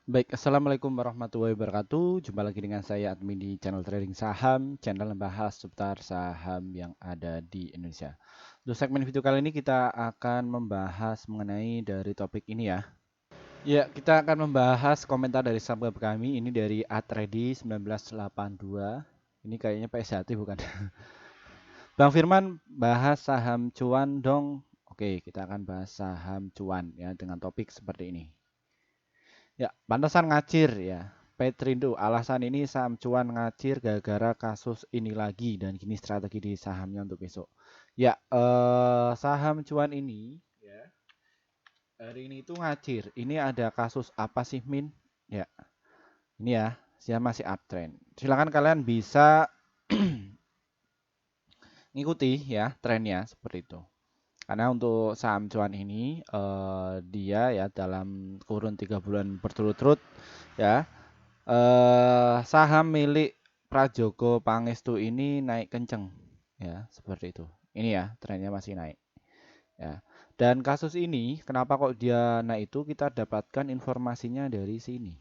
Baik, Assalamualaikum warahmatullahi wabarakatuh. Jumpa lagi dengan saya admin di channel trading saham, channel yang bahas seputar saham yang ada di Indonesia. Untuk segmen video kali ini kita akan membahas mengenai dari topik ini ya. Ya, kita akan membahas komentar dari subscriber kami. Ini dari Atredi 1982. Ini kayaknya Pak Sehati bukan? Bang Firman bahas saham cuan dong. Oke, kita akan bahas saham cuan ya dengan topik seperti ini. Ya, pantesan ngacir ya. Petrindo, alasan ini saham cuan ngacir gara-gara kasus ini lagi dan gini strategi di sahamnya untuk besok. Ya, saham cuan ini ya, hari ini itu ngacir. Ini ada kasus apa sih Min? Ya, ini ya, saya masih uptrend. Silakan kalian bisa ngikuti ya trennya seperti itu. Karena untuk saham cuan ini dia ya dalam kurun 3 bulan berturut-turut ya saham milik Prajogo Pangestu ini naik kenceng ya seperti itu. Ini ya trennya masih naik ya. Dan kasus ini kenapa kok dia naik itu kita dapatkan informasinya dari sini.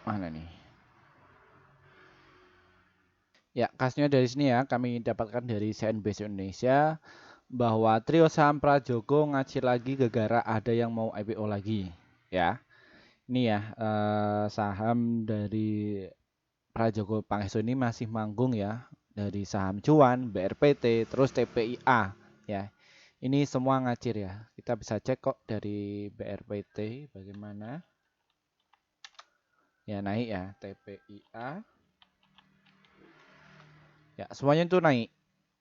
Mana nih? Ya, kasusnya dari sini ya kami dapatkan dari CNBC Indonesia bahwa trio saham Prajogo ngacir lagi gara-gara ada yang mau IPO lagi ya. Ini ya saham dari Prajogo Pangestu ini masih manggung ya dari saham cuan, BRPT, terus TPIA ya. Ini semua ngacir ya. Kita bisa cek kok dari BRPT bagaimana. Ya naik ya TPIA. Ya semuanya itu naik.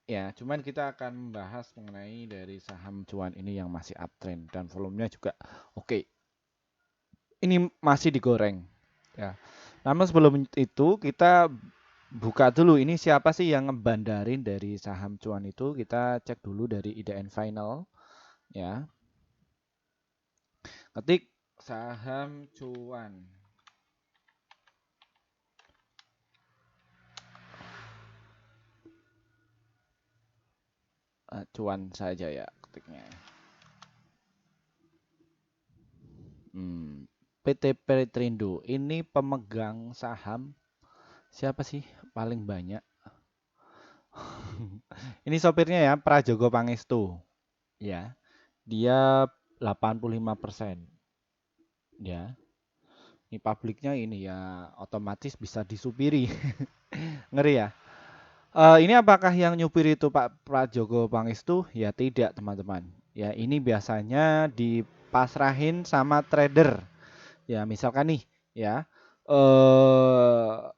Ya, cuman kita akan membahas mengenai dari saham cuan ini yang masih uptrend dan volumenya juga oke. Ini masih digoreng ya. Namun sebelum itu kita buka dulu ini siapa sih yang ngebandarin dari saham cuan itu, kita cek dulu dari IDN Final ya. Ketik saham cuan. Cuan saja ya ketiknya. PT Peritrindo ini pemegang saham siapa sih paling banyak? Ini sopirnya ya Prajogo Pangestu ya. Dia 85% ya. Ini publiknya ini ya otomatis bisa disupiri. Ngeri ya. Ini apakah yang nyupir itu Pak Prajogo Pangestu? Ya tidak teman-teman. Ya ini biasanya dipasrahin sama trader. Ya misalkan nih ya,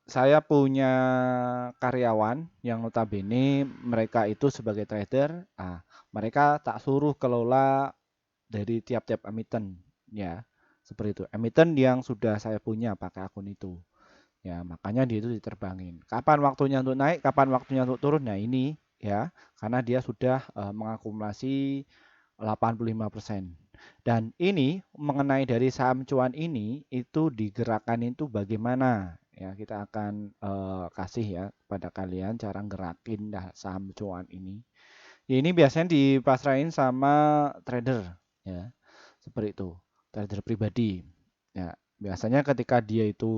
saya punya karyawan yang notabene mereka itu sebagai trader. Mereka tak suruh kelola dari tiap-tiap emiten ya. Seperti itu. Emiten yang sudah saya punya pakai akun itu. Ya, makanya dia itu diterbangin. Kapan waktunya untuk naik, kapan waktunya untuk turun? Nah, ini ya, karena dia sudah mengakumulasi 85%. Dan ini mengenai dari saham cuan ini itu digerakkan itu bagaimana? Ya, kita akan kasih ya pada kalian cara gerakin saham cuan ini. Ya, ini biasanya dipasrahin sama trader ya. Seperti itu. Trader pribadi. Ya, biasanya ketika dia itu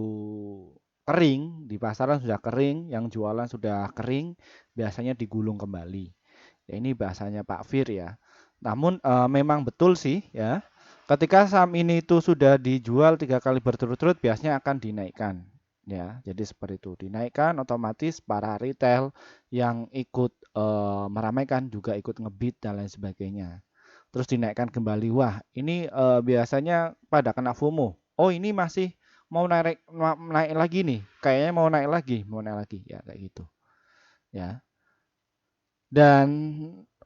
kering, di pasaran sudah kering, yang jualan sudah kering, biasanya digulung kembali. Ya, ini bahasanya Pak Fir ya. Namun memang betul sih ya. Ketika saham ini itu sudah dijual 3 kali berturut-turut, biasanya akan dinaikkan. Ya, jadi seperti itu. Dinaikkan otomatis para retail yang ikut meramaikan juga ikut ngebit dan lain sebagainya. Terus dinaikkan kembali. Wah, ini biasanya pada kena FOMO. Oh, ini masih mau naik lagi nih. Kayaknya mau naik lagi ya kayak gitu. Ya. Dan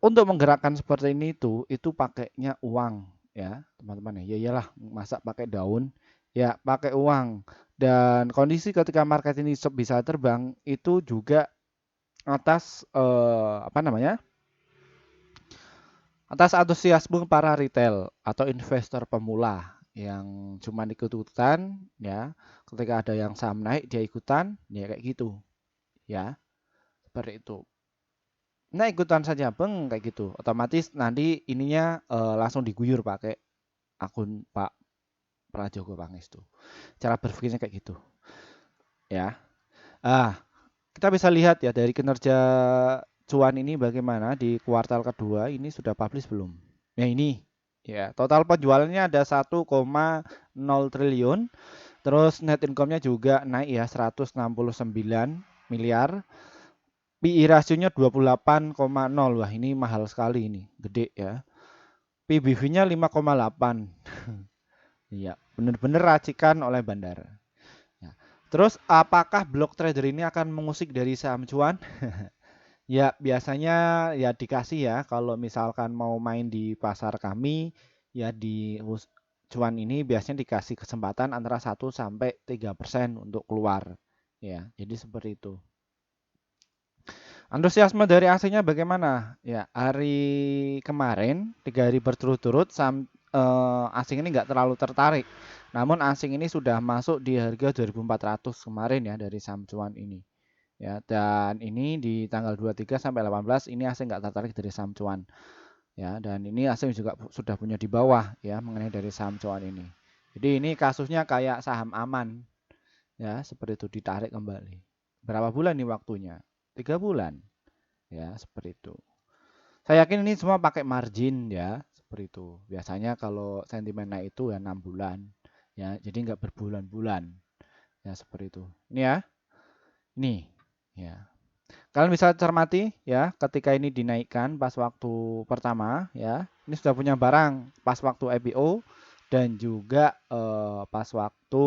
untuk menggerakkan seperti ini itu pakainya uang ya, teman-teman ya. Ya iyalah, masa pakai daun? Ya, pakai uang. Dan kondisi ketika market ini bisa terbang itu juga atas apa namanya? Atas antusiasme para retail atau investor pemula yang cuma ikut-ikutan ya. Ketika ada yang saham naik dia ikutan, ya kayak gitu. Ya, seperti itu. Nah, ikutan saja Bang kayak gitu. Otomatis nanti ininya langsung diguyur pakai akun Pak Prajogo Pangestu. Cara berpikirnya kayak gitu, ya. Ah, kita bisa lihat ya dari kinerja cuan ini bagaimana di kuartal kedua ini sudah publish belum? Ya ini, ya total penjualannya ada 1,0 triliun, terus net income-nya juga naik ya 169 miliar. PI rasionya 28,0. Wah, ini mahal sekali ini, gede ya. PBV-nya 5,8. Iya, benar-benar racikan oleh bandara. Ya. Terus apakah block trader ini akan mengusik dari saham cuan? Ya, biasanya ya dikasih ya kalau misalkan mau main di pasar kami ya di cuan ini biasanya dikasih kesempatan antara 1 sampai 3% untuk keluar. Ya, jadi seperti itu. Antusiasme dari asingnya bagaimana? Ya, hari kemarin 3 hari berturut-turut asing ini nggak terlalu tertarik. Namun asing ini sudah masuk di harga 2.400 kemarin ya dari saham cuan ini. Ya, dan ini di tanggal 23 sampai 18 ini asing nggak tertarik dari saham cuan. Ya, dan ini asing juga sudah punya di bawah ya mengenai dari saham cuan ini. Jadi ini kasusnya kayak saham aman ya, seperti itu ditarik kembali. Berapa bulan nih waktunya? 3 bulan. Ya, seperti itu. Saya yakin ini semua pakai margin ya, seperti itu. Biasanya kalau sentimen naik itu ya 6 bulan. Ya, jadi nggak berbulan-bulan. Ya, seperti itu. Ini ya. Ini. Ya. Kalian bisa cermati ya, ketika ini dinaikkan pas waktu pertama ya. Ini sudah punya barang pas waktu IPO dan juga pas waktu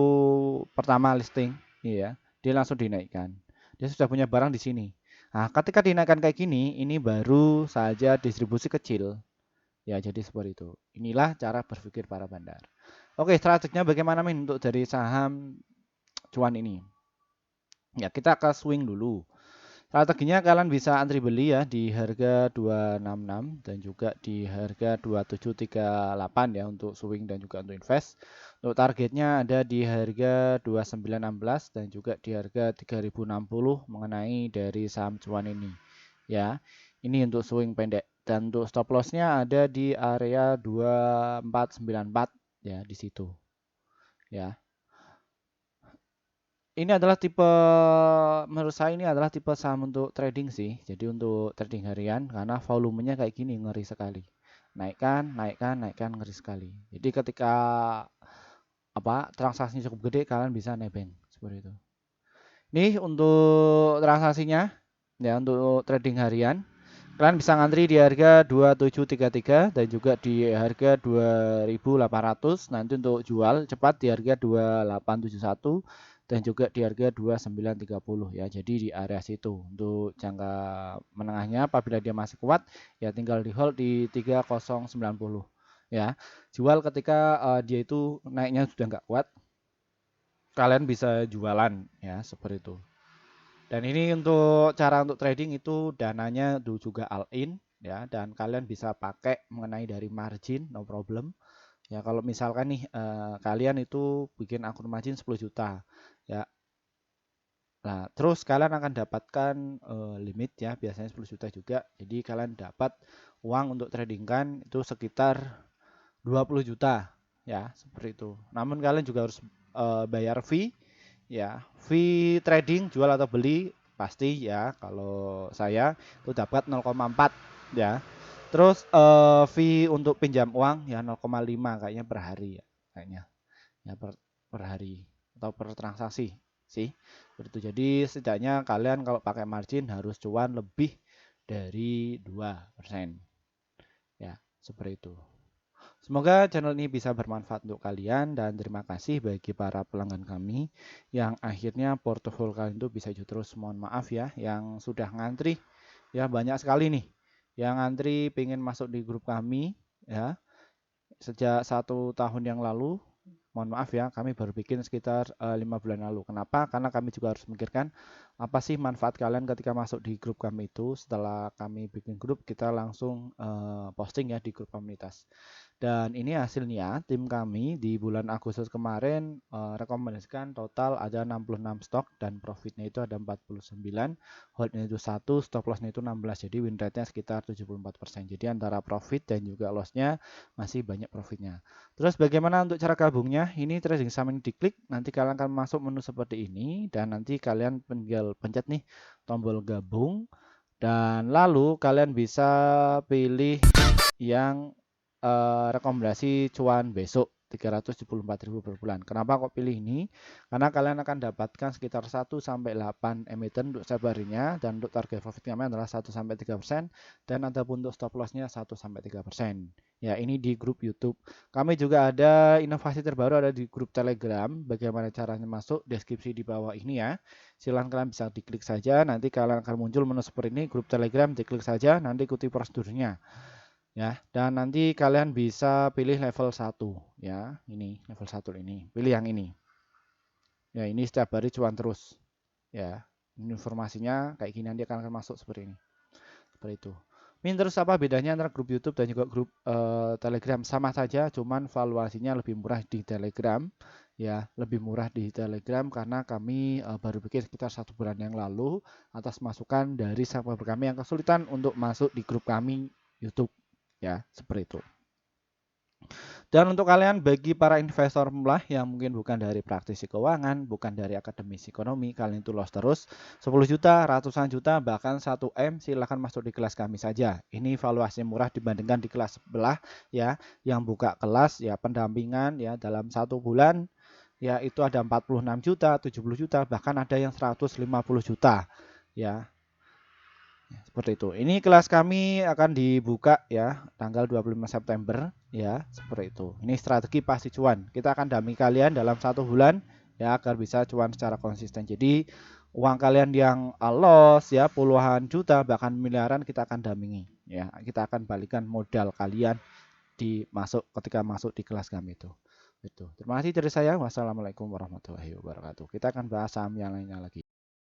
pertama listing, ya. Dia langsung dinaikkan. Dia sudah punya barang di sini. Nah, ketika dinaikkan kayak gini, ini baru saja distribusi kecil. Ya, jadi seperti itu. Inilah cara berpikir para bandar. Oke, strateginya bagaimana Min untuk dari saham cuan ini? Ya, kita ke swing dulu. Strateginya kalian bisa antri beli ya di harga 266 dan juga di harga 2738 ya untuk swing dan juga untuk invest. Untuk targetnya ada di harga 2916 dan juga di harga 3060 mengenai dari saham cuan ini. Ya. Ini untuk swing pendek dan untuk stop lossnya ada di area 2494 ya di situ. Ya. Ini adalah tipe menurut saya ini adalah tipe saham untuk trading sih. Jadi untuk trading harian karena volumenya kayak gini ngeri sekali. Naikkan, naikkan, naikkan ngeri sekali. Jadi ketika transaksinya cukup gede kalian bisa nebeng seperti itu. Nih untuk transaksinya ya untuk trading harian kalian bisa ngantri di harga 2733 dan juga di harga 2800. Nanti untuk jual cepat di harga 2871 dan juga di harga 2930 ya. Jadi di area situ. Untuk jangka menengahnya apabila dia masih kuat ya tinggal di hold di 3090 ya. Jual ketika dia itu naiknya sudah nggak kuat, kalian bisa jualan ya seperti itu. Dan ini untuk cara untuk trading itu dananya juga all in ya dan kalian bisa pakai mengenai dari margin no problem. Ya kalau misalkan nih kalian itu bikin akun margin 10 juta ya. Nah, terus kalian akan dapatkan limit ya biasanya 10 juta juga. Jadi kalian dapat uang untuk trading kan itu sekitar 20 juta ya, seperti itu. Namun kalian juga harus bayar fee ya, fee trading jual atau beli pasti ya. Kalau saya itu dapat 0,4 ya. Terus fee untuk pinjam uang ya 0,5 kayaknya per hari ya, kayaknya ya per hari atau per transaksi sih. Seperti itu. Jadi setidaknya kalian kalau pakai margin harus cuan lebih dari 2%. Ya, seperti itu. Semoga channel ini bisa bermanfaat untuk kalian dan terima kasih bagi para pelanggan kami yang akhirnya portofolio kalian itu bisa hijau terus. Mohon maaf ya yang sudah ngantri ya banyak sekali nih yang ngantri pengen masuk di grup kami ya sejak 1 tahun yang lalu. Mohon maaf ya, kami baru bikin sekitar 5 bulan lalu. Kenapa? Karena kami juga harus memikirkan apa sih manfaat kalian ketika masuk di grup kami itu. Setelah kami bikin grup, kita langsung posting ya di grup komunitas. Dan ini hasilnya, tim kami di bulan Agustus kemarin rekomendasikan total ada 66 stok dan profitnya itu ada 49, holdnya itu 1, stop lossnya itu 16, jadi win rate-nya sekitar 74%. Jadi antara profit dan juga loss-nya masih banyak profitnya. Terus bagaimana untuk cara gabungnya? Ini trading saham ini diklik, nanti kalian akan masuk menu seperti ini dan nanti kalian tinggal pencet nih tombol gabung dan lalu kalian bisa pilih yang rekomendasi cuan besok 374.000 per bulan. Kenapa kok pilih ini? Karena kalian akan dapatkan sekitar 1 sampai 8 emiten untuk setiap harinya dan untuk target profit kami adalah 1 sampai 3% dan ada untuk stop loss-nya 1 sampai 3%. Ya, ini di grup YouTube. Kami juga ada inovasi terbaru ada di grup Telegram. Bagaimana caranya masuk? Deskripsi di bawah ini ya. Silahkan kalian bisa diklik saja, nanti kalian akan muncul menu seperti ini, grup Telegram, diklik saja, nanti ikuti prosedurnya. Ya, dan nanti kalian bisa pilih level 1 ya. Ini level 1 ini. Pilih yang ini. Ya, ini setiap hari cuan terus. Ya. Ini informasinya kayak gini nanti akan masuk seperti ini. Seperti itu. Min terus apa bedanya antara grup YouTube dan juga grup Telegram? Sama saja, cuman valuasinya lebih murah di Telegram. Ya, lebih murah di Telegram karena kami baru bikin sekitar 1 bulan yang lalu atas masukan dari subscriber kami yang kesulitan untuk masuk di grup kami YouTube. Ya, seperti itu. Dan untuk kalian bagi para investor pemula yang mungkin bukan dari praktisi keuangan, bukan dari akademisi ekonomi, kalian itu loss terus 10 juta, ratusan juta, bahkan 1M, silahkan masuk di kelas kami saja. Ini valuasi murah dibandingkan di kelas sebelah ya, yang buka kelas ya pendampingan ya dalam 1 bulan ya itu ada 46 juta, 70 juta, bahkan ada yang 150 juta ya. Seperti itu. Ini kelas kami akan dibuka ya tanggal 25 September ya, seperti itu. Ini strategi pasti cuan. Kita akan dampingi kalian dalam 1 bulan ya agar bisa cuan secara konsisten. Jadi uang kalian yang loss ya puluhan juta bahkan miliaran kita akan dampingi ya. Kita akan balikan modal kalian ketika masuk di kelas kami itu. Itu. Terima kasih dari saya. Wassalamualaikum warahmatullahi wabarakatuh. Kita akan bahas saham yang lainnya lagi.